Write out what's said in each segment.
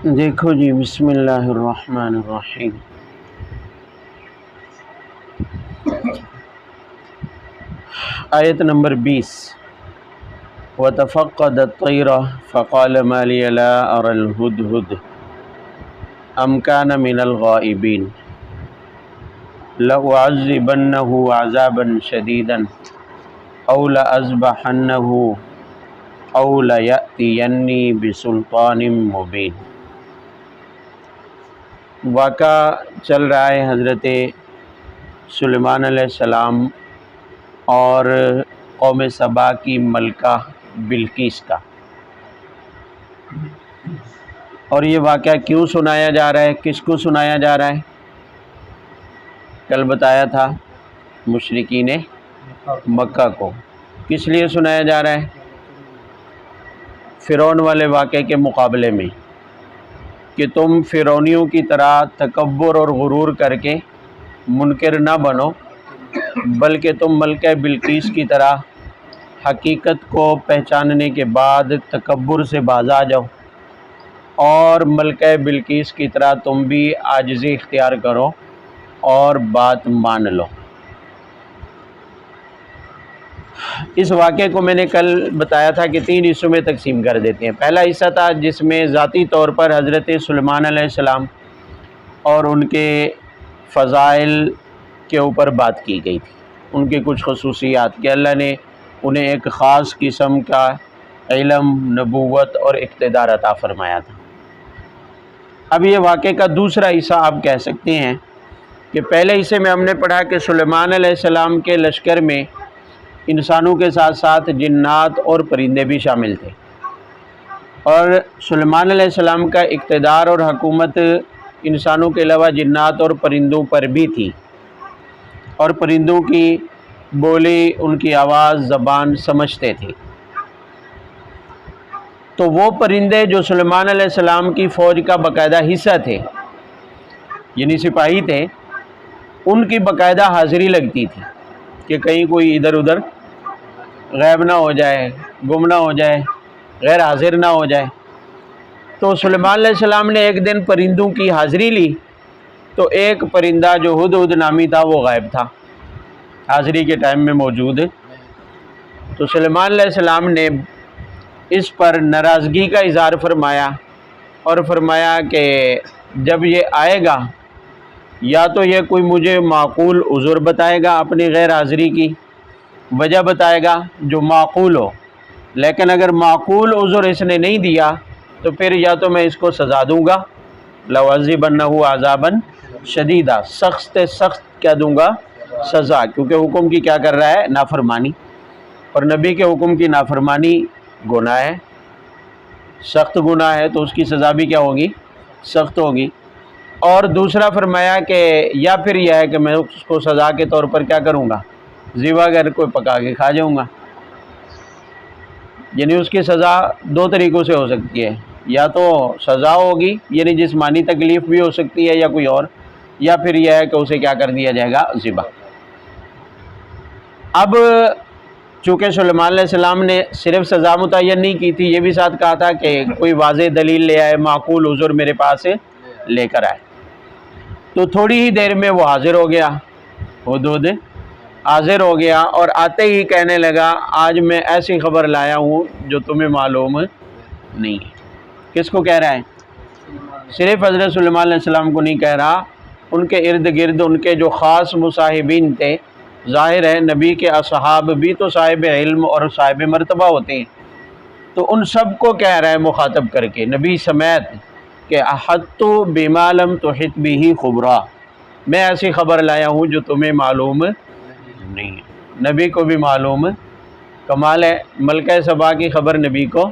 دیکھو جی، بسم اللہ الرحمن الرحیم۔ آیت نمبر 20۔ وَتَفَقَّدَ الطَّيْرَ فَقَالَ مَا لِيَ لَا أَرَى الْهُدْهُدَ أَمْ كَانَ مِنَ الْغَائِبِينَ لَأُعَذِّبَنَّهُ عَذَابًا شَدِيدًا أَوْ لَأَذْبَحَنَّهُ أَوْ لَيَأْتِيَنِّي بِسُلْطَانٍ مُبِينٍ۔ واقعہ چل رہا ہے حضرت سلیمان علیہ السلام اور قوم سبا کی ملکہ بلقیس کا، اور یہ واقعہ کیوں سنایا جا رہا ہے، کس کو سنایا جا رہا ہے؟ کل بتایا تھا مشرکین مکہ کو۔ کس لیے سنایا جا رہا ہے؟ فرعون والے واقعے کے مقابلے میں، کہ تم فرعونیوں کی طرح تکبر اور غرور کر کے منکر نہ بنو، بلکہ تم ملکہ بلقیس کی طرح حقیقت کو پہچاننے کے بعد تکبر سے باز آ جاؤ، اور ملکہ بلقیس کی طرح تم بھی عاجزی اختیار کرو اور بات مان لو۔ اس واقعے کو میں نے کل بتایا تھا کہ 3 حصوں میں تقسیم کر دیتے ہیں۔ پہلا حصہ تھا جس میں ذاتی طور پر حضرت سلیمان علیہ السلام اور ان کے فضائل کے اوپر بات کی گئی تھی، ان کی کچھ خصوصیات، کہ اللہ نے انہیں ایک خاص قسم کا علم، نبوت اور اقتدار عطا فرمایا تھا۔ اب یہ واقعے کا دوسرا حصہ آپ کہہ سکتے ہیں کہ پہلے حصے میں ہم نے پڑھا کہ سلیمان علیہ السلام کے لشکر میں انسانوں کے ساتھ ساتھ جنات اور پرندے بھی شامل تھے، اور سلیمان علیہ السلام کا اقتدار اور حکومت انسانوں کے علاوہ جنات اور پرندوں پر بھی تھی، اور پرندوں کی بولی، ان کی آواز، زبان سمجھتے تھے۔ تو وہ پرندے جو سلیمان علیہ السلام کی فوج کا باقاعدہ حصہ تھے، یعنی سپاہی تھے، ان کی باقاعدہ حاضری لگتی تھی کہ کہیں کوئی ادھر ادھر غائب نہ ہو جائے، گم نہ ہو جائے، غیر حاضر نہ ہو جائے۔ تو سلیمان علیہ السلام نے ایک دن پرندوں کی حاضری لی، تو ایک پرندہ جو ہدہد نامی تھا وہ غائب تھا، حاضری کے ٹائم میں موجود۔ تو سلیمان علیہ السلام نے اس پر ناراضگی کا اظہار فرمایا، اور فرمایا کہ جب یہ آئے گا یا تو یہ کوئی مجھے معقول عذر بتائے گا، اپنی غیر حاضری کی وجہ بتائے گا جو معقول ہو، لیکن اگر معقول عذر اس نے نہیں دیا تو پھر یا تو میں اس کو سزا دوں گا، لَأُعَذِّبَنَّهُ عَذَابًا شَدِيدًا، سخت سے سخت کیا دوں گا؟ سزا، کیونکہ حکم کی کیا کر رہا ہے؟ نافرمانی، اور نبی کے حکم کی نافرمانی گناہ ہے، سخت گناہ ہے، تو اس کی سزا بھی کیا ہوگی؟ سخت ہوگی۔ اور دوسرا فرمایا کہ یا پھر یہ ہے کہ میں اس کو سزا کے طور پر کیا کروں گا؟ ذبح کر کوئی پکا کے کھا جاؤں گا۔ یعنی اس کی سزا 2 طریقوں سے ہو سکتی ہے، یا تو سزا ہوگی یعنی جسمانی تکلیف بھی ہو سکتی ہے یا کوئی اور، یا پھر یہ ہے کہ اسے کیا کر دیا جائے گا؟ ذبح۔ اب چونکہ سلیمان علیہ السلام نے صرف سزا متعین نہیں کی تھی، یہ بھی ساتھ کہا تھا کہ کوئی واضح دلیل لے آئے، معقول عذر میرے پاس لے کر آئے۔ تو تھوڑی ہی دیر میں وہ حاضر ہو گیا، ہدہد حاضر ہو گیا، اور آتے ہی کہنے لگا آج میں ایسی خبر لایا ہوں جو تمہیں معلوم نہیں ہے۔ کس کو کہہ رہا ہے؟ صرف حضرت سلیمان علیہ السلام کو نہیں کہہ رہا، ان کے ارد گرد ان کے جو خاص مصاحبین تھے، ظاہر ہے نبی کے اصحاب بھی تو صاحب علم اور صاحب مرتبہ ہوتے ہیں، تو ان سب کو کہہ رہا ہے مخاطب کر کے نبی سمیت کہ احطت بما لم تحط به خبرا، میں ایسی خبر لایا ہوں جو تمہیں معلوم نہیں ہے۔ نبی کو بھی معلوم، کمال ہے، ملکہ سبا کی خبر نبی کو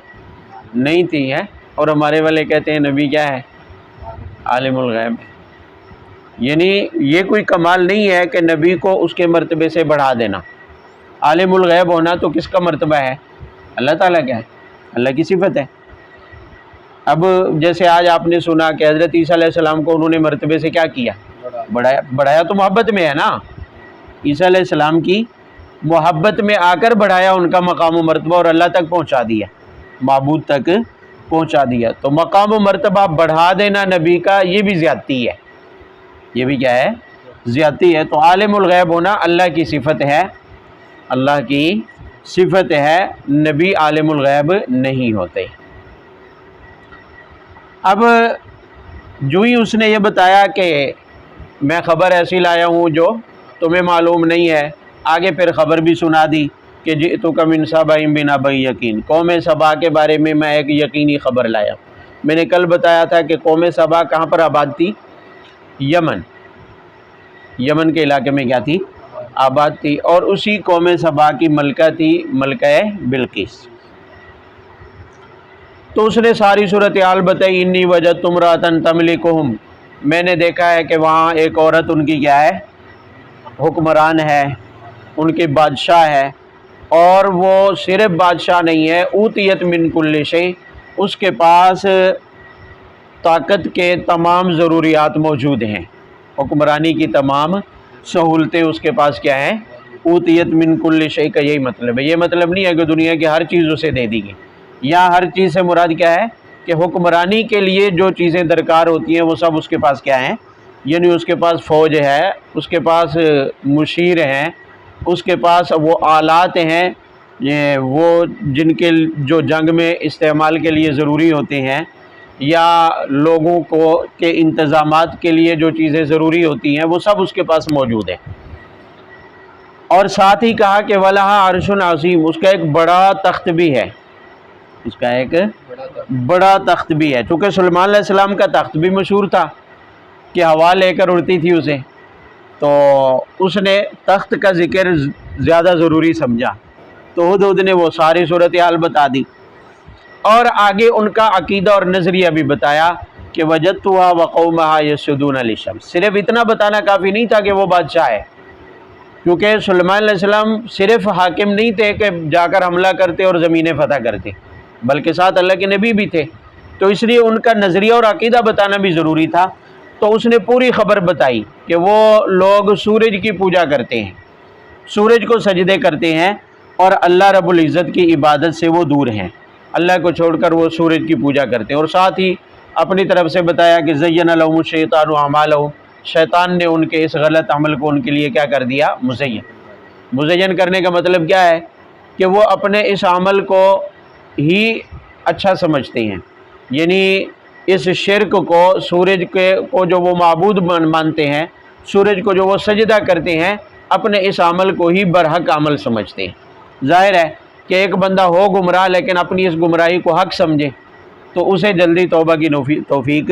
نہیں تھی ہے، اور ہمارے والے کہتے ہیں نبی کیا ہے؟ عالم الغیب ہے۔ یعنی یہ کوئی کمال نہیں ہے کہ نبی کو اس کے مرتبے سے بڑھا دینا۔ عالم الغیب ہونا تو کس کا مرتبہ ہے؟ اللہ تعالیٰ کا ہے، اللہ کی صفت ہے۔ اب جیسے آج آپ نے سنا کہ حضرت عیسیٰ علیہ السلام کو انہوں نے مرتبے سے کیا کیا؟ بڑھایا تو محبت میں ہے نا، عیسیٰ علیہ السلام کی محبت میں آ کر بڑھایا ان کا مقام و مرتبہ، اور اللہ تک پہنچا دیا، معبود تک پہنچا دیا۔ تو مقام و مرتبہ بڑھا دینا نبی کا یہ بھی زیادتی ہے، یہ بھی کیا ہے؟ زیادتی ہے۔ تو عالم الغیب ہونا اللہ کی صفت ہے، اللہ کی صفت ہے، نبی عالم الغیب نہیں ہوتے۔ اب جو ہی اس نے یہ بتایا کہ میں خبر ایسی لایا ہوں جو تمہیں معلوم نہیں ہے، آگے پھر خبر بھی سنا دی کہ جئتک من سبأ بنبأ یقین، قوم سبا کے بارے میں میں ایک یقینی خبر لایا۔ میں نے کل بتایا تھا کہ قوم سبا کہاں پر آباد تھی؟ یمن، یمن کے علاقے میں کیا تھی؟ آباد تھی، اور اسی قوم سبا کی ملکہ تھی ملکہ بلقیس۔ تو اس نے ساری صورتحال بتائی، انی وجدت امرأۃ تملکہم، میں نے دیکھا ہے کہ وہاں ایک عورت ان کی کیا ہے؟ حکمران ہے، ان کے بادشاہ ہے، اور وہ صرف بادشاہ نہیں ہے، اوتیت من کل شیء، اس کے پاس طاقت کے تمام ضروریات موجود ہیں، حکمرانی کی تمام سہولتیں اس کے پاس کیا ہیں؟ اوتیت من کل شیء کا یہی مطلب ہے۔ یہ مطلب نہیں ہے کہ دنیا کی ہر چیز اسے دے دی گئی، یا ہر چیز سے مراد کیا ہے کہ حکمرانی کے لیے جو چیزیں درکار ہوتی ہیں وہ سب اس کے پاس کیا ہیں؟ یعنی اس کے پاس فوج ہے، اس کے پاس مشیر ہیں، اس کے پاس وہ آلات ہیں وہ جن کے جو جنگ میں استعمال کے لیے ضروری ہوتے ہیں، یا لوگوں کو کے انتظامات کے لیے جو چیزیں ضروری ہوتی ہیں وہ سب اس کے پاس موجود ہیں۔ اور ساتھ ہی کہا کہ وَلَهَا عَرْشٌ عَظِيمٌ، اس کا ایک بڑا تخت بھی ہے، اس کا ایک بڑا تخت بھی ہے۔ چونکہ سلیمان علیہ السلام کا تخت بھی مشہور تھا کہ ہوا لے کر اڑتی تھی اسے، تو اس نے تخت کا ذکر زیادہ ضروری سمجھا، تو ہدہد نے وہ ساری صورتحال بتا دی، اور آگے ان کا عقیدہ اور نظریہ بھی بتایا کہ وجدتها وقومها يسجدون للشمس۔ صرف اتنا بتانا کافی نہیں تھا کہ وہ بادشاہ ہے، کیونکہ سلیمان علیہ السلام صرف حاکم نہیں تھے کہ جا کر حملہ کرتے اور زمینیں فتح کرتے، بلکہ ساتھ اللہ کے نبی بھی تھے، تو اس لیے ان کا نظریہ اور عقیدہ بتانا بھی ضروری تھا۔ تو اس نے پوری خبر بتائی کہ وہ لوگ سورج کی پوجا کرتے ہیں، سورج کو سجدے کرتے ہیں، اور اللہ رب العزت کی عبادت سے وہ دور ہیں، اللہ کو چھوڑ کر وہ سورج کی پوجا کرتے ہیں۔ اور ساتھ ہی اپنی طرف سے بتایا کہ زین لہم الشیطان اعمالہم، شیطان نے ان کے اس غلط عمل کو ان کے لیے کیا کر دیا؟ مزین کرنے کا مطلب کیا ہے کہ وہ اپنے اس عمل کو ہی اچھا سمجھتے ہیں، یعنی اس شرک کو، سورج کو جو وہ معبود مانتے ہیں، سورج کو جو وہ سجدہ کرتے ہیں، اپنے اس عمل کو ہی برحق عمل سمجھتے ہیں۔ ظاہر ہے کہ ایک بندہ ہو گمراہ لیکن اپنی اس گمراہی کو حق سمجھے تو اسے جلدی توبہ کی توفیق،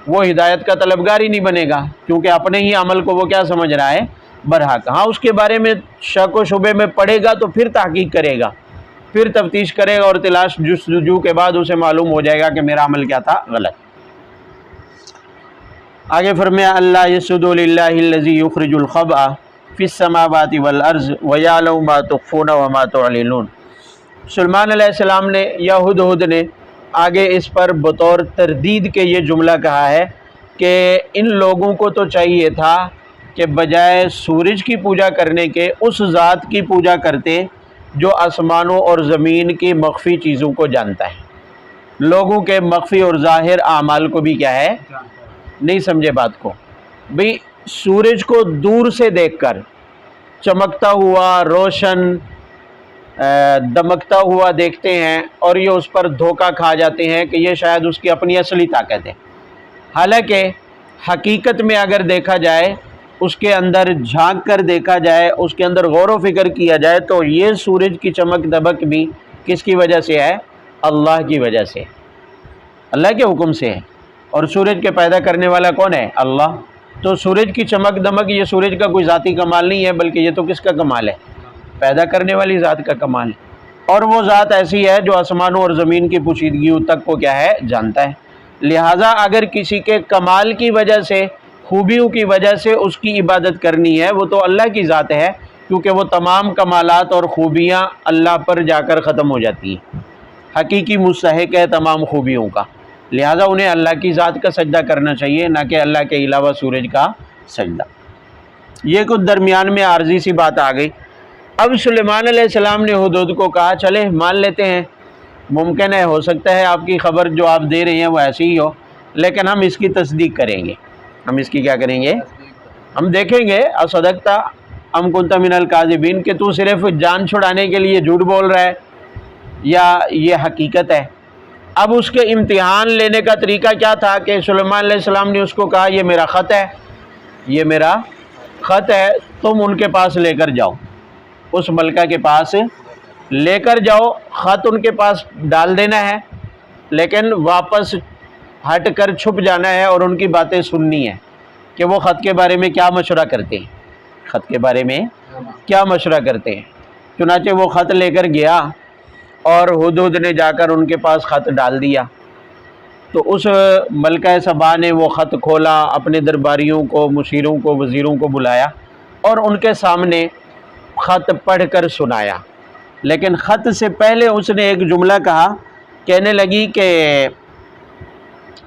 وہ ہدایت کا طلبگار ہی نہیں بنے گا، کیونکہ اپنے ہی عمل کو وہ کیا سمجھ رہا ہے؟ برحق۔ ہاں اس کے بارے میں شک و شبے میں پڑے گا تو پھر تحقیق کرے گا، پھر تفتیش کرے گا، اور تلاش جستجو کے بعد اسے معلوم ہو جائے گا کہ میرا عمل کیا تھا؟ غلط۔ آگے فرمایا اللہ یسجد للہ الذی یخرج الخبأ فی السماوات والارض ویعلم ما تخفون وما تعلنون۔ سلیمان علیہ السلام نے یا ہدہد نے آگے اس پر بطور تردید کے یہ جملہ کہا ہے کہ ان لوگوں کو تو چاہیے تھا کہ بجائے سورج کی پوجا کرنے کے اس ذات کی پوجا کرتے جو آسمانوں اور زمین کی مخفی چیزوں کو جانتا ہے، لوگوں کے مخفی اور ظاہر اعمال کو بھی کیا ہے؟ نہیں سمجھے بات کو؟ بھئی سورج کو دور سے دیکھ کر چمکتا ہوا، روشن، دمکتا ہوا دیکھتے ہیں، اور یہ اس پر دھوکہ کھا جاتے ہیں کہ یہ شاید اس کی اپنی اصلی طاقت ہے۔ حالانکہ حقیقت میں اگر دیکھا جائے، اس کے اندر جھانک کر دیکھا جائے، اس کے اندر غور و فکر کیا جائے، تو یہ سورج کی چمک دمک بھی کس کی وجہ سے ہے؟ اللہ کی وجہ سے، اللہ کے حکم سے ہے۔ اور سورج کے پیدا کرنے والا کون ہے؟ اللہ۔ تو سورج کی چمک دمک یہ سورج کا کوئی ذاتی کمال نہیں ہے، بلکہ یہ تو کس کا کمال ہے؟ پیدا کرنے والی ذات کا کمال ہے، اور وہ ذات ایسی ہے جو آسمانوں اور زمین کی پوشیدگیوں تک کو کیا ہے؟ جانتا ہے۔ لہٰذا اگر کسی کے کمال کی وجہ سے، خوبیوں کی وجہ سے اس کی عبادت کرنی ہے، وہ تو اللہ کی ذات ہے، کیونکہ وہ تمام کمالات اور خوبیاں اللہ پر جا کر ختم ہو جاتی ہیں، حقیقی مستحق ہے تمام خوبیوں کا، لہٰذا انہیں اللہ کی ذات کا سجدہ کرنا چاہیے، نہ کہ اللہ کے علاوہ سورج کا سجدہ۔ یہ کچھ درمیان میں عارضی سی بات آ گئی۔ اب سلیمان علیہ السلام نے ہدہد کو کہا چلے مان لیتے ہیں، ممکن ہے، ہو سکتا ہے آپ کی خبر جو آپ دے رہے ہیں وہ ایسی ہی ہو، لیکن ہم اس کی تصدیق کریں گے. ہم اس کی کیا کریں گے؟ ہم دیکھیں گے اصدقتا ام کنت من الکاذبین کہ تو صرف جان چھڑانے کے لیے جھوٹ بول رہا ہے یا یہ حقیقت ہے. اب اس کے امتحان لینے کا طریقہ کیا تھا کہ سلیمان علیہ السلام نے اس کو کہا یہ میرا خط ہے، یہ میرا خط ہے، تم ان کے پاس لے کر جاؤ، اس ملکہ کے پاس لے کر جاؤ. خط ان کے پاس ڈال دینا ہے، لیکن واپس ہٹ کر چھپ جانا ہے اور ان کی باتیں سننی ہے کہ وہ خط کے بارے میں کیا مشورہ کرتے ہیں، خط کے بارے میں کیا مشورہ کرتے ہیں. چنانچہ وہ خط لے کر گیا اور ہدہد نے جا کر ان کے پاس خط ڈال دیا. تو اس ملکہ سبا نے وہ خط کھولا، اپنے درباریوں کو، مشیروں کو، وزیروں کو بلایا اور ان کے سامنے خط پڑھ کر سنایا. لیکن خط سے پہلے اس نے ایک جملہ کہا، کہنے لگی کہ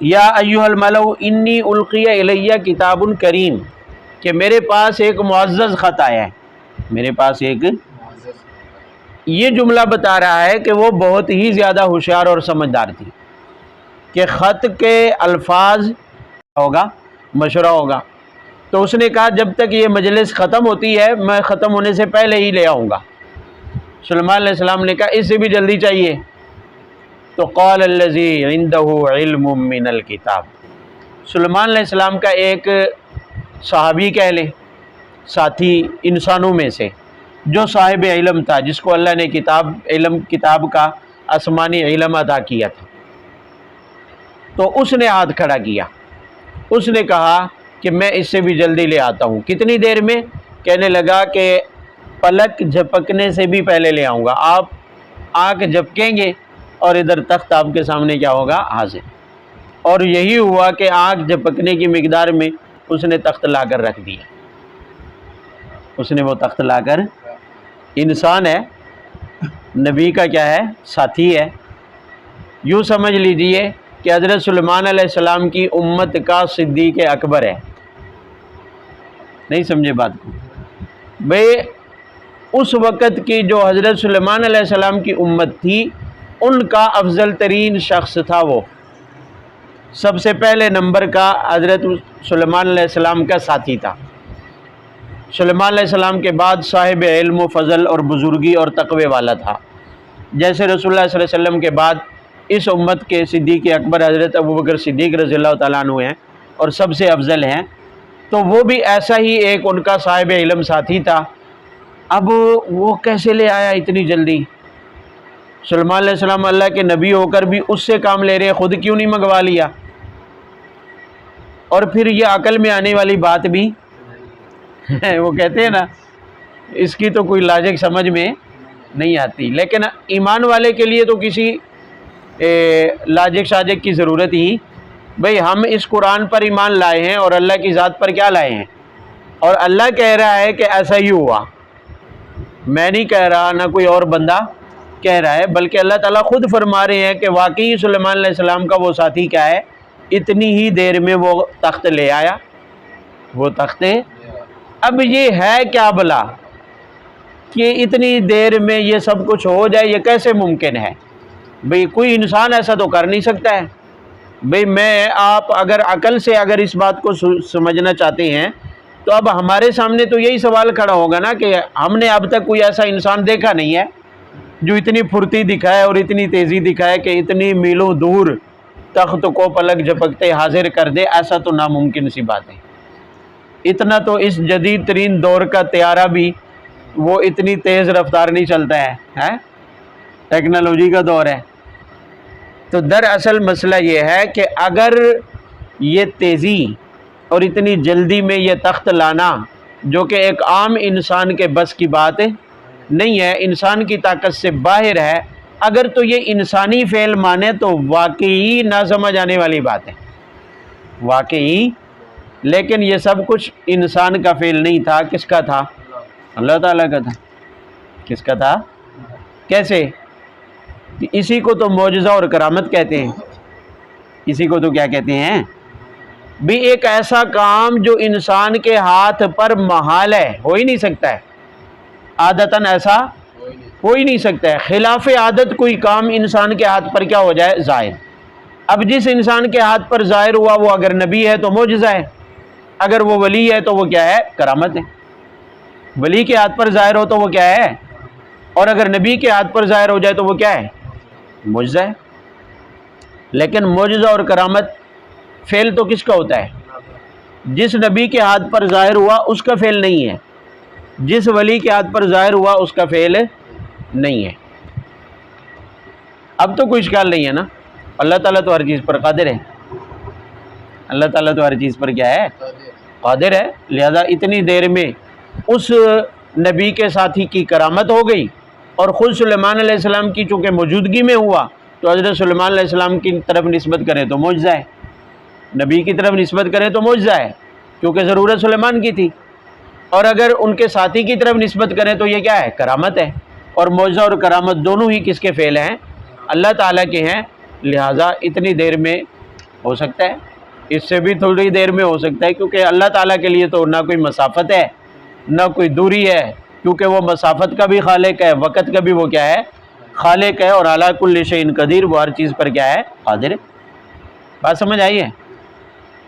یا ایھا الملأ انی القی الی کتاب کریم، کہ میرے پاس ایک معزز خط آیا ہے، میرے پاس ایک. یہ جملہ بتا رہا ہے کہ وہ بہت ہی زیادہ ہوشیار اور سمجھدار تھی کہ خط کے الفاظ ہوگا، مشورہ ہوگا. تو اس نے کہا جب تک یہ مجلس ختم ہوتی ہے میں ختم ہونے سے پہلے ہی لے آؤں گا. سلیمان علیہ السلام نے کہا اس سے بھی جلدی چاہیے. تو قال الذی عندہ علم من الکتاب، سلیمان علیہ السلام کا ایک صحابی کہہ لیں، ساتھی انسانوں میں سے جو صاحب علم تھا، جس کو اللہ نے کتاب کا آسمانی علم عطا کیا تھا، تو اس نے ہاتھ کھڑا کیا. اس نے کہا کہ میں اس سے بھی جلدی لے آتا ہوں. کتنی دیر میں؟ کہنے لگا کہ پلک جھپکنے سے بھی پہلے لے آؤں گا. آپ آنکھ جھپکیں گے اور ادھر تخت آپ کے سامنے کیا ہوگا؟ حاضر. اور یہی ہوا کہ آنکھ جھپکنے کی مقدار میں اس نے تخت لا کر رکھ دیا. اس نے وہ تخت لا کر، انسان ہے، نبی کا کیا ہے؟ ساتھی ہے. یوں سمجھ لیجئے کہ حضرت سلیمان علیہ السلام کی امت کا صدیق اکبر ہے. نہیں سمجھے بات کو؟ بھئی اس وقت کی جو حضرت سلیمان علیہ السلام کی امت تھی ان کا افضل ترین شخص تھا. وہ سب سے پہلے نمبر کا حضرت سلیمان علیہ السلام کا ساتھی تھا. سلیمان علیہ السلام کے بعد صاحب علم و فضل اور بزرگی اور تقوی والا تھا. جیسے رسول اللہ صلی اللہ علیہ وسلم کے بعد اس امت کے صدیق اکبر حضرت ابوبکر صدیق رضی اللہ تعالیٰ عنہ ہیں اور سب سے افضل ہیں، تو وہ بھی ایسا ہی ایک ان کا صاحب علم ساتھی تھا. اب وہ کیسے لے آیا اتنی جلدی؟ سلیمان علیہ السلام اللہ کے نبی ہو کر بھی اس سے کام لے رہے ہیں، خود کیوں نہیں منگوا لیا؟ اور پھر یہ عقل میں آنے والی بات بھی وہ کہتے ہیں نا اس کی تو کوئی لاجک سمجھ میں نہیں آتی. لیکن ایمان والے کے لیے تو کسی لاجک شاجک کی ضرورت ہی. بھئی ہم اس قرآن پر ایمان لائے ہیں اور اللہ کی ذات پر کیا لائے ہیں، اور اللہ کہہ رہا ہے کہ ایسا ہی ہوا. میں نہیں کہہ رہا، نہ کوئی اور بندہ کہہ رہا ہے، بلکہ اللہ تعالیٰ خود فرما رہے ہیں کہ واقعی سلیمان علیہ السلام کا وہ ساتھی کیا ہے، اتنی ہی دیر میں وہ تخت لے آیا. وہ تخت اب یہ ہے کیا بلا کہ اتنی دیر میں یہ سب کچھ ہو جائے، یہ کیسے ممکن ہے؟ بھئی کوئی انسان ایسا تو کر نہیں سکتا ہے. بھئی میں آپ اگر عقل سے اگر اس بات کو سمجھنا چاہتے ہیں تو اب ہمارے سامنے تو یہی سوال کھڑا ہوگا نا کہ ہم نے اب تک کوئی ایسا انسان دیکھا نہیں ہے جو اتنی پھرتی دکھائے اور اتنی تیزی دکھائے کہ اتنی میلوں دور تخت کو پلک جھپکتے حاضر کر دے. ایسا تو ناممکن سی بات ہے. اتنا تو اس جدید ترین دور کا طیارہ بھی وہ اتنی تیز رفتار نہیں چلتا ہے، ٹیکنالوجی کا دور ہے. تو دراصل مسئلہ یہ ہے کہ اگر یہ تیزی اور اتنی جلدی میں یہ تخت لانا جو کہ ایک عام انسان کے بس کی بات نہیں ہے، انسان کی طاقت سے باہر ہے، اگر تو یہ انسانی فعل مانے تو واقعی نہ سمجھ آنے والی بات ہے، واقعی. لیکن یہ سب کچھ انسان کا فعل نہیں تھا. کس کا تھا؟ اللہ تعالیٰ کا تھا. کس کا تھا؟ کیسے؟ اسی کو تو معجزہ اور کرامت کہتے ہیں. اسی کو تو کیا کہتے ہیں؟ بھی ایک ایسا کام جو انسان کے ہاتھ پر محال ہے، ہو ہی نہیں سکتا ہے، عادتاً ایسا ہو ہی نہیں سکتا ہے۔ خلاف عادت کوئی کام انسان کے ہاتھ پر کیا ہو جائے؟ ظاہر۔ اب جس انسان کے ہاتھ پر ظاہر ہوا وہ اگر نبی ہے تو معجزہ ہے، اگر وہ ولی ہے تو وہ کیا ہے؟ کرامت ہے۔ ولی کے ہاتھ پر ظاہر ہو تو وہ کیا ہے؟ اور اگر نبی کے ہاتھ پر ظاہر ہو جائے تو وہ کیا ہے؟ معجزہ ہے۔ لیکن معجزہ اور کرامت فعل تو کس کا ہوتا ہے؟ جس نبی کے ہاتھ پر ظاہر ہوا اس کا فعل نہیں ہے، جس ولی کے ہاتھ پر ظاہر ہوا اس کا فعل نہیں ہے۔ اب تو کوئی اشکال نہیں ہے نا، اللہ تعالیٰ تو ہر چیز پر قادر ہے، اللہ تعالیٰ تو ہر چیز پر کیا ہے؟ قادر ہے۔ لہذا اتنی دیر میں اس نبی کے ساتھی کی کرامت ہو گئی، اور خود سلیمان علیہ السلام کی چونکہ موجودگی میں ہوا تو حضرت سلیمان علیہ السلام کی طرف نسبت کریں تو معجزہ ہے، نبی کی طرف نسبت کریں تو معجزہ ہے کیونکہ ضرورت سلیمان کی تھی، اور اگر ان کے ساتھی کی طرف نسبت کریں تو یہ کیا ہے؟ کرامت ہے۔ اور معجزہ اور کرامت دونوں ہی کس کے فعل ہیں؟ اللہ تعالیٰ کے ہیں۔ لہٰذا اتنی دیر میں ہو سکتا ہے، اس سے بھی تھوڑی دیر میں ہو سکتا ہے، کیونکہ اللہ تعالیٰ کے لیے تو نہ کوئی مسافت ہے نہ کوئی دوری ہے، کیونکہ وہ مسافت کا بھی خالق ہے، وقت کا بھی وہ کیا ہے؟ خالق ہے، اور علی کل شیء قدیر، وہ ہر چیز پر کیا ہے؟ قادر ہے۔ بات سمجھ آئی ہے؟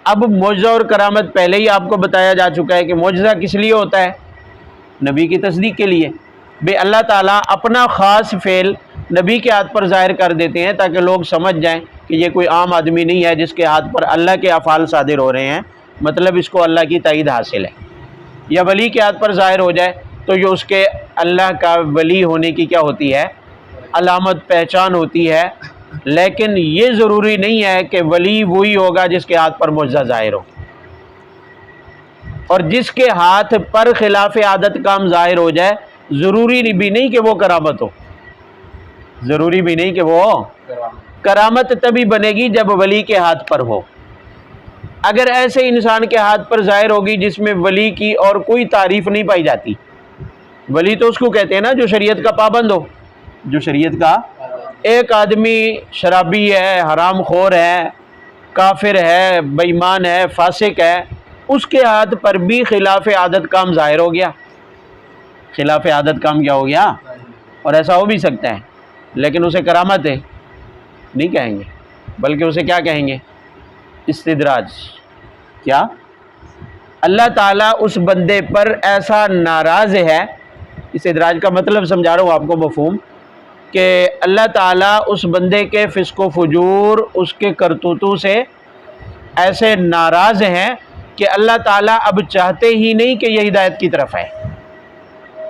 اب معجزہ اور کرامت پہلے ہی آپ کو بتایا جا چکا ہے کہ معجزہ کس لیے ہوتا ہے؟ نبی کی تصدیق کے لیے۔ بے اللہ تعالیٰ اپنا خاص فعل نبی کے ہاتھ پر ظاہر کر دیتے ہیں تاکہ لوگ سمجھ جائیں کہ یہ کوئی عام آدمی نہیں ہے جس کے ہاتھ پر اللہ کے افعال صادر ہو رہے ہیں، مطلب اس کو اللہ کی تائید حاصل ہے۔ یا ولی کے ہاتھ پر ظاہر ہو جائے تو یہ اس کے اللہ کا ولی ہونے کی کیا ہوتی ہے؟ علامت، پہچان ہوتی ہے۔ لیکن یہ ضروری نہیں ہے کہ ولی وہی ہوگا جس کے ہاتھ پر معجزہ ظاہر ہو، اور جس کے ہاتھ پر خلاف عادت کام ظاہر ہو جائے ضروری بھی نہیں کہ وہ کرامت ہو، ضروری بھی نہیں کہ وہ کرامت تبھی بنے گی جب ولی کے ہاتھ پر ہو۔ اگر ایسے انسان کے ہاتھ پر ظاہر ہوگی جس میں ولی کی اور کوئی تعریف نہیں پائی جاتی، ولی تو اس کو کہتے ہیں نا جو شریعت کا پابند ہو، جو شریعت کا، ایک آدمی شرابی ہے، حرام خور ہے، کافر ہے، بے ایمان ہے، فاسق ہے، اس کے ہاتھ پر بھی خلاف عادت کام ظاہر ہو گیا، خلاف عادت کام کیا ہو گیا؟ اور ایسا ہو بھی سکتا ہے، لیکن اسے کرامت ہے نہیں کہیں گے، بلکہ اسے کیا کہیں گے؟ استدراج۔ کیا؟ اللہ تعالیٰ اس بندے پر ایسا ناراض ہے، استدراج کا مطلب سمجھا رہا ہوں آپ کو مفہوم، کہ اللہ تعالیٰ اس بندے کے فسق و فجور، اس کے کرتوتوں سے ایسے ناراض ہیں کہ اللہ تعالیٰ اب چاہتے ہی نہیں کہ یہ ہدایت کی طرف ہے۔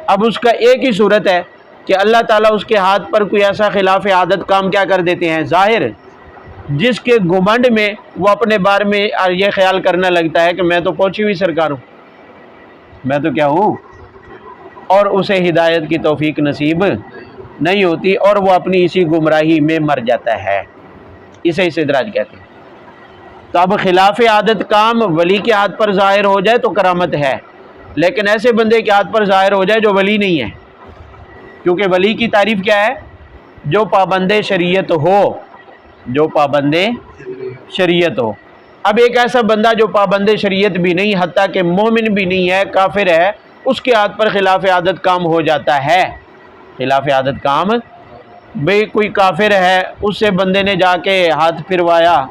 اب اس کا ایک ہی صورت ہے کہ اللہ تعالیٰ اس کے ہاتھ پر کوئی ایسا خلاف عادت کام کیا کر دیتے ہیں؟ ظاہر، جس کے گھمنڈ میں وہ اپنے بارے میں یہ خیال کرنا لگتا ہے کہ میں تو پہنچی ہوئی سرکار ہوں، میں تو کیا ہوں، اور اسے ہدایت کی توفیق نصیب نہیں ہوتی، اور وہ اپنی اسی گمراہی میں مر جاتا ہے۔ اسے استدراج کہتے ہیں۔ تو اب خلاف عادت کام ولی کے ہاتھ پر ظاہر ہو جائے تو کرامت ہے، لیکن ایسے بندے کے ہاتھ پر ظاہر ہو جائے جو ولی نہیں ہے، کیونکہ ولی کی تعریف کیا ہے؟ جو پابند شریعت ہو، جو پابند شریعت ہو۔ اب ایک ایسا بندہ جو پابند شریعت بھی نہیں، حتیٰ کہ مومن بھی نہیں ہے، کافر ہے، اس کے ہاتھ پر خلاف عادت کام ہو جاتا ہے۔ خلاف عادت کام، بھئی کوئی کافر ہے، اس سے بندے نے جا کے ہاتھ پھروایا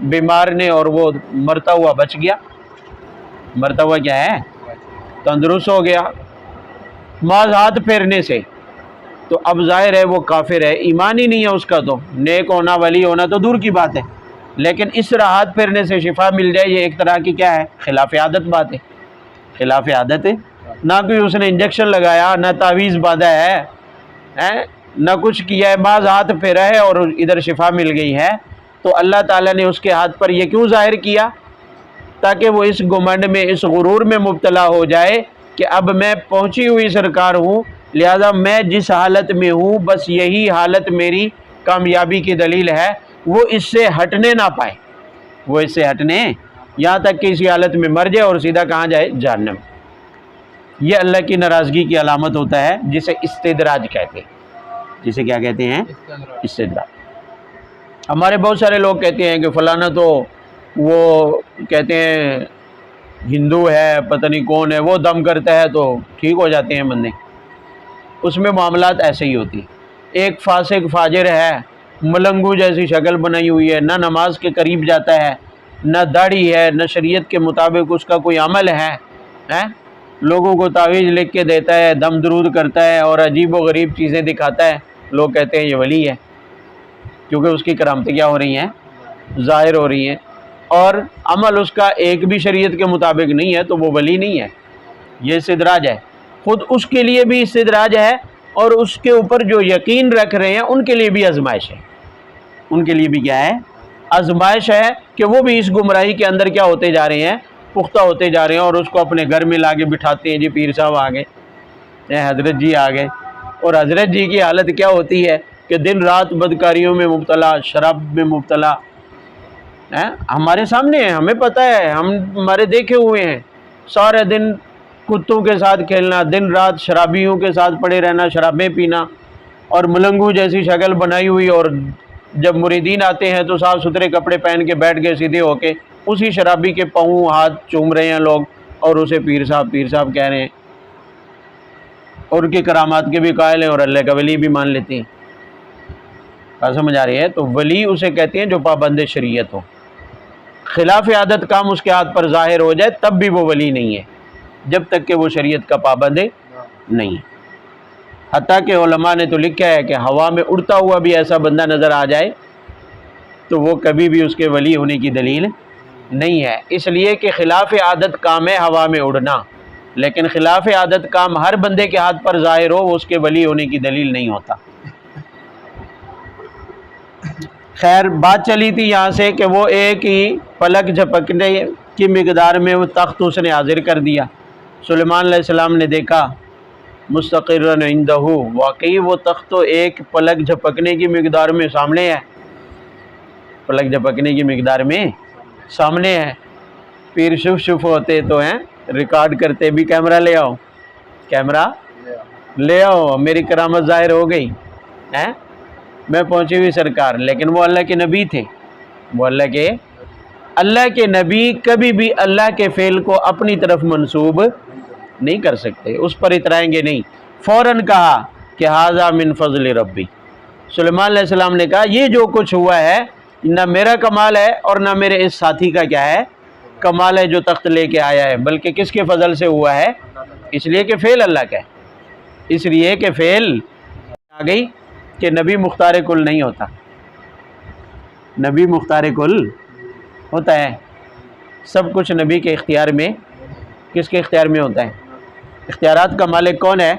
بیمار نے، اور وہ مرتا ہوا بچ گیا، مرتا ہوا کیا ہے؟ تندرست ہو گیا محض ہاتھ پھیرنے سے، تو اب ظاہر ہے وہ کافر ہے، ایمان ہی نہیں ہے اس کا، تو نیک ہونا، ولی ہونا تو دور کی بات ہے، لیکن اس طرح ہاتھ پھیرنے سے شفا مل جائے، یہ ایک طرح کی کیا ہے؟ خلاف عادت بات ہے، خلاف عادت ہے۔ نہ کوئی اس نے انجیکشن لگایا، نہ تعویذ باندھا ہے، نہ کچھ کیا ہے، بعض ہاتھ پھیرا ہے اور ادھر شفا مل گئی ہے، تو اللہ تعالیٰ نے اس کے ہاتھ پر یہ کیوں ظاہر کیا؟ تاکہ وہ اس گمنڈ میں، اس غرور میں مبتلا ہو جائے کہ اب میں پہنچی ہوئی سرکار ہوں، لہذا میں جس حالت میں ہوں بس یہی حالت میری کامیابی کی دلیل ہے، وہ اس سے ہٹنے نہ پائے، وہ اس سے ہٹنے، یہاں تک کہ اسی حالت میں مر جائے اور سیدھا کہاں جائے؟ جہنم۔ یہ اللہ کی ناراضگی کی علامت ہوتا ہے، جسے استدراج کہتے ہیں، جسے کیا کہتے ہیں؟ استدراج۔ ہمارے بہت سارے لوگ کہتے ہیں کہ فلانا تو وہ کہتے ہیں ہندو ہے، پتہ نہیں کون ہے، وہ دم کرتا ہے تو ٹھیک ہو جاتے ہیں بندے، اس میں معاملات ایسے ہی ہوتی ہیں۔ ایک فاسق فاجر ہے، ملنگو جیسی شکل بنائی ہوئی ہے، نہ نماز کے قریب جاتا ہے، نہ داڑھی ہے، نہ شریعت کے مطابق اس کا کوئی عمل ہے، لوگوں کو تعویذ لکھ کے دیتا ہے، دم درود کرتا ہے اور عجیب و غریب چیزیں دکھاتا ہے، لوگ کہتے ہیں یہ ولی ہے، کیونکہ اس کی کرامتیں کیا ہو رہی ہیں؟ ظاہر ہو رہی ہیں، اور عمل اس کا ایک بھی شریعت کے مطابق نہیں ہے، تو وہ ولی نہیں ہے، یہ استدراج ہے۔ خود اس کے لیے بھی استدراج ہے، اور اس کے اوپر جو یقین رکھ رہے ہیں ان کے لیے بھی آزمائش ہے، ان کے لیے بھی کیا ہے؟ آزمائش ہے، کہ وہ بھی اس گمراہی کے اندر کیا ہوتے جا رہے ہیں؟ پختہ ہوتے جا رہے ہیں، اور اس کو اپنے گھر میں لا کے بٹھاتے ہیں، جی پیر صاحب آ گئے، حضرت جی آ گئے، اور حضرت جی کی حالت کیا ہوتی ہے کہ دن رات بدکاریوں میں مبتلا، شراب میں مبتلا، ہمارے سامنے ہے، ہمیں پتہ ہے، ہمارے دیکھے ہوئے ہیں، سارے دن کتوں کے ساتھ کھیلنا، دن رات شرابیوں کے ساتھ پڑے رہنا، شرابیں پینا، اور ملنگو جیسی شکل بنائی ہوئی، اور جب مریدین آتے ہیں تو صاف ستھرے کپڑے پہن کے بیٹھ کے سیدھے ہو کے اسی شرابی کے پاؤں ہاتھ چوم رہے ہیں لوگ، اور اسے پیر صاحب کہہ رہے ہیں، اور ان کی کرامات کے بھی قائل ہیں، اور اللہ کا ولی بھی مان لیتے ہیں۔ بات سمجھ آ رہی ہے؟ تو ولی اسے کہتے ہیں جو پابند شریعت ہو، خلاف عادت کام اس کے ہاتھ پر ظاہر ہو جائے تب بھی وہ ولی نہیں ہے، جب تک کہ وہ شریعت کا پابند نہیں ہے۔ حتیٰ کہ علماء نے تو لکھا ہے کہ ہوا میں اڑتا ہوا بھی ایسا بندہ نظر آ جائے تو وہ کبھی بھی اس کے ولی ہونے کی دلیل نہیں ہے، اس لیے کہ خلاف عادت کام ہے ہوا میں اڑنا، لیکن خلاف عادت کام ہر بندے کے ہاتھ پر ظاہر ہو وہ اس کے ولی ہونے کی دلیل نہیں ہوتا۔ خیر، بات چلی تھی یہاں سے کہ وہ ایک ہی پلک جھپکنے کی مقدار میں وہ تخت اس نے حاضر کر دیا۔ سلیمان علیہ السلام نے دیکھا مستقرن عندہ، واقعی وہ تخت تو ایک پلک جھپکنے کی مقدار میں سامنے ہے، پلک جھپکنے کی مقدار میں سامنے ہے۔ پیر شف ہوتے تو ہیں ریکارڈ کرتے بھی، کیمرہ لے آؤ، کیمرہ لے آؤ، میری کرامت ظاہر ہو گئی، میں پہنچی ہوئی سرکار، لیکن وہ اللہ کے نبی تھے، وہ اللہ کے نبی کبھی بھی اللہ کے فعل کو اپنی طرف منسوب نہیں کر سکتے، اس پر اترائیں گے نہیں۔ فوراً کہا کہ ھذا من فضل ربی، سلیمان علیہ السلام نے کہا یہ جو کچھ ہوا ہے نہ میرا کمال ہے اور نہ میرے اس ساتھی کا کیا ہے؟ کمال ہے جو تخت لے کے آیا ہے، بلکہ کس کے فضل سے ہوا ہے؟ اس لیے کہ فعل اللہ کا ہے، اس لیے کہ فعل آ گئی کہ نبی مختار کل نہیں ہوتا، نبی مختار کل ہوتا ہے، سب کچھ نبی کے اختیار میں، کس کے اختیار میں ہوتا ہے؟ اختیارات کا مالک کون ہے؟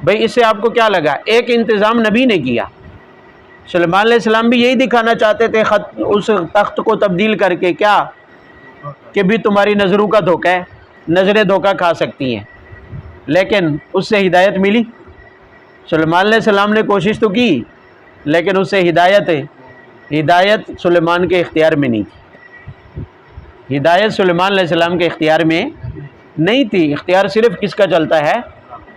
بھئی اس سے آپ کو کیا لگا؟ ایک انتظام نبی نے کیا، سلیمان علیہ السلام بھی یہی دکھانا چاہتے تھے اس تخت کو تبدیل کر کے، کیا کہ بھی تمہاری نظروں کا دھوکہ ہے، نظریں دھوکہ کھا سکتی ہیں، لیکن اس سے ہدایت ملی؟ سلیمان علیہ السلام نے کوشش تو کی، لیکن اس سے ہدایت سلیمان کے اختیار میں نہیں تھی، ہدایت سلیمان علیہ السلام کے اختیار میں نہیں تھی، اختیار صرف کس کا چلتا ہے؟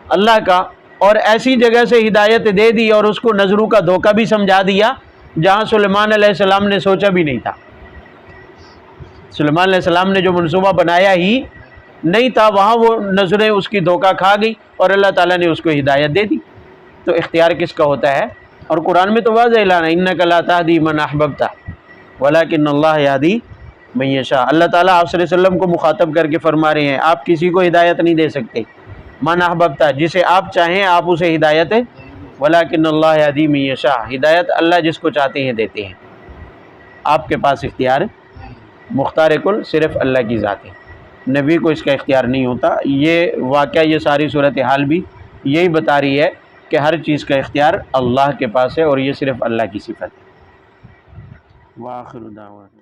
اللہ کا، اور ایسی جگہ سے ہدایت دے دی اور اس کو نظروں کا دھوکہ بھی سمجھا دیا جہاں سلیمان علیہ السلام نے سوچا بھی نہیں تھا، سلیمان علیہ السلام نے جو منصوبہ بنایا ہی نہیں تھا وہاں وہ نظریں اس کی دھوکہ کھا گئی اور اللہ تعالیٰ نے اس کو ہدایت دے دی۔ تو اختیار کس کا ہوتا ہے؟ اور قرآن میں تو واضح اعلان ہے انک لا تہدی من احببت ولکن اللہ یہدی من یشاء، اللہ تعالیٰ آپ صلی اللہ علیہ وسلم کو مخاطب کر کے فرما رہے ہیں آپ کسی کو ہدایت نہیں دے سکتے، من احببت جسے آپ چاہیں آپ اسے ہدایت، ولکن اللہ یہدی من یشاء، ہدایت اللہ جس کو چاہتے ہیں دیتے ہیں، آپ کے پاس اختیار مختار کل صرف اللہ کی ذات ہے، نبی کو اس کا اختیار نہیں ہوتا۔ یہ واقعہ، یہ ساری صورتحال بھی یہی بتا رہی ہے کہ ہر چیز کا اختیار اللہ کے پاس ہے اور یہ صرف اللہ کی صفت ہے۔ وآخر دعوانا